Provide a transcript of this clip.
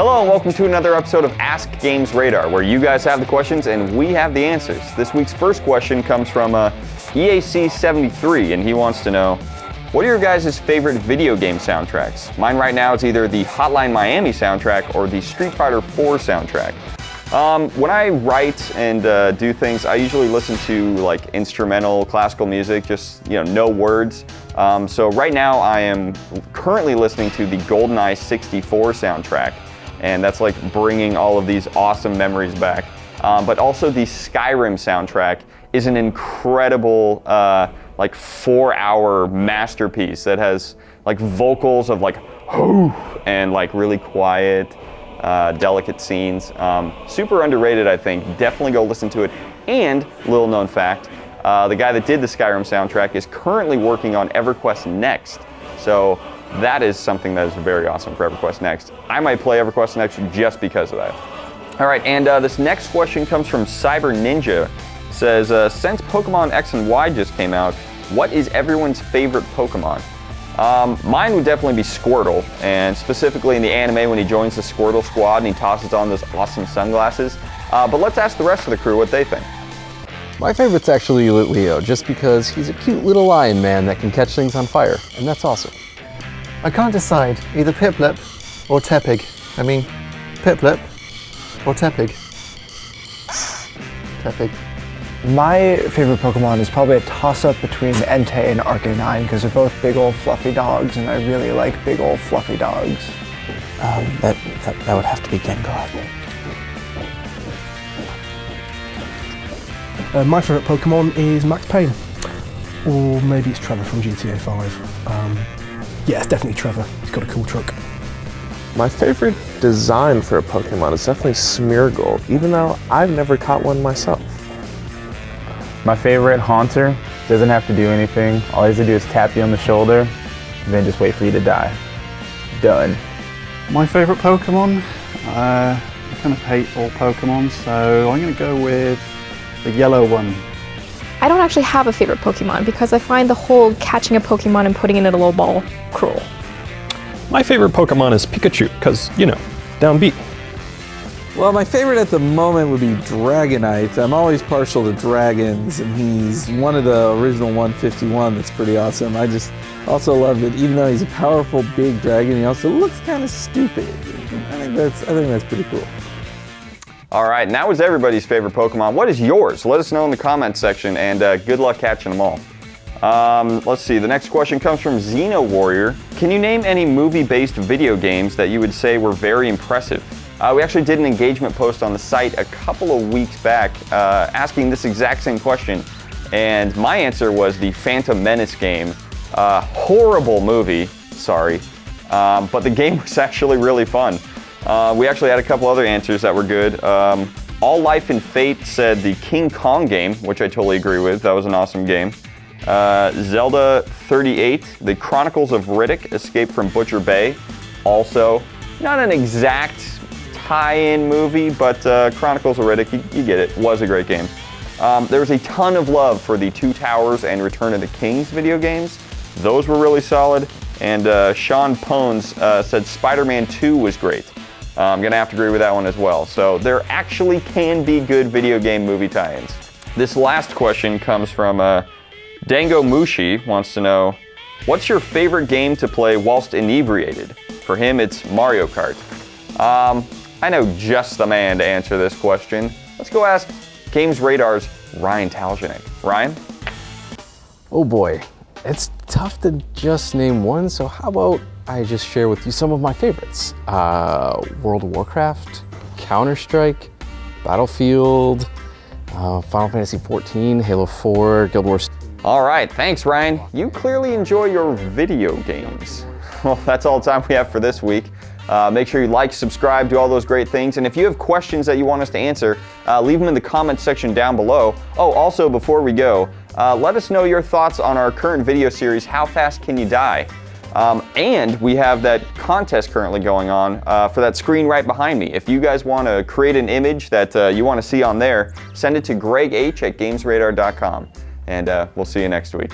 Hello and welcome to another episode of Ask GamesRadar, where you guys have the questions and we have the answers. This week's first question comes from EAC73, and he wants to know, what are your guys' favorite video game soundtracks? Mine right now is either the Hotline Miami soundtrack or the Street Fighter IV soundtrack. When I write and do things, I usually listen to like instrumental classical music, just no words. So right now I am currently listening to the GoldenEye 64 soundtrack, and that's like bringing all of these awesome memories back. But also the Skyrim soundtrack is an incredible like 4-hour masterpiece that has like vocals of like "hoo" and like really quiet, delicate scenes. Super underrated, I think. Definitely go listen to it. And little known fact, the guy that did the Skyrim soundtrack is currently working on EverQuest Next. So that is something that is very awesome for EverQuest Next. I might play EverQuest Next just because of that. All right, and this next question comes from Cyberninja. It says, since Pokemon X and Y just came out, what is everyone's favorite Pokemon? Mine would definitely be Squirtle, and specifically in the anime when he joins the Squirtle squad and he tosses on those awesome sunglasses. But let's ask the rest of the crew what they think. My favorite's actually Leo, just because he's a cute little lion man that can catch things on fire, and that's awesome. I can't decide, either Piplup or Tepig. I mean, Piplup or Tepig. Tepig. My favorite Pokemon is probably a toss-up between Entei and Arcanine, because they're both big old fluffy dogs, and I really like big old fluffy dogs. That would have to be Gengar. My favourite Pokemon is Max Payne, or maybe it's Trevor from GTA 5. Yeah, it's definitely Trevor. He's got a cool truck. My favorite design for a Pokemon is definitely Smeargle, even though I've never caught one myself. My favorite Haunter doesn't have to do anything. All he has to do is tap you on the shoulder, and then just wait for you to die. Done. My favorite Pokemon? I kind of hate all Pokemon, so I'm going to go with the yellow one. I don't actually have a favorite Pokemon because I find the whole catching a Pokemon and putting it in a little ball cruel. My favorite Pokemon is Pikachu, because, downbeat. Well, my favorite at the moment would be Dragonite. I'm always partial to dragons, and he's one of the original 151 that's pretty awesome. I just also love that even though he's a powerful big dragon, he also looks kind of stupid. I think that's pretty cool. All right, and that was everybody's favorite Pokemon. What is yours? Let us know in the comments section, and good luck catching them all. Let's see, the next question comes from Xeno Warrior. Can you name any movie-based video games that you would say were very impressive? We actually did an engagement post on the site a couple of weeks back asking this exact same question, and my answer was the Phantom Menace game. Horrible movie, sorry, but the game was actually really fun. We actually had a couple other answers that were good. All Life and Fate said the King Kong game, which I totally agree with. That was an awesome game. Zelda 38, the Chronicles of Riddick, Escape from Butcher Bay. Also, not an exact tie-in movie, but Chronicles of Riddick, you get it, was a great game. There was a ton of love for the Two Towers and Return of the Kings video games. Those were really solid. And Sean Pones said Spider-Man 2 was great. I'm going to have to agree with that one as well. So there actually can be good video game movie tie-ins. This last question comes from dangomushi, wants to know, what's your favorite game to play whilst inebriated? For him, it's Mario Kart. I know just the man to answer this question. Let's go ask GamesRadar's Ryan Taljanek. Ryan? Oh boy, it's tough to just name one, so how about I just share with you some of my favorites. World of Warcraft, Counter-Strike, Battlefield, Final Fantasy XIV, Halo 4, Guild Wars. All right, thanks Ryan. You clearly enjoy your video games. Well, that's all the time we have for this week. Make sure you like, subscribe, do all those great things. And if you have questions that you want us to answer, leave them in the comments section down below. Oh, also before we go, let us know your thoughts on our current video series, How Fast Can You Die? And we have that contest currently going on for that screen right behind me. If you guys want to create an image that you want to see on there, send it to greg.h@gamesradar.com. And we'll see you next week.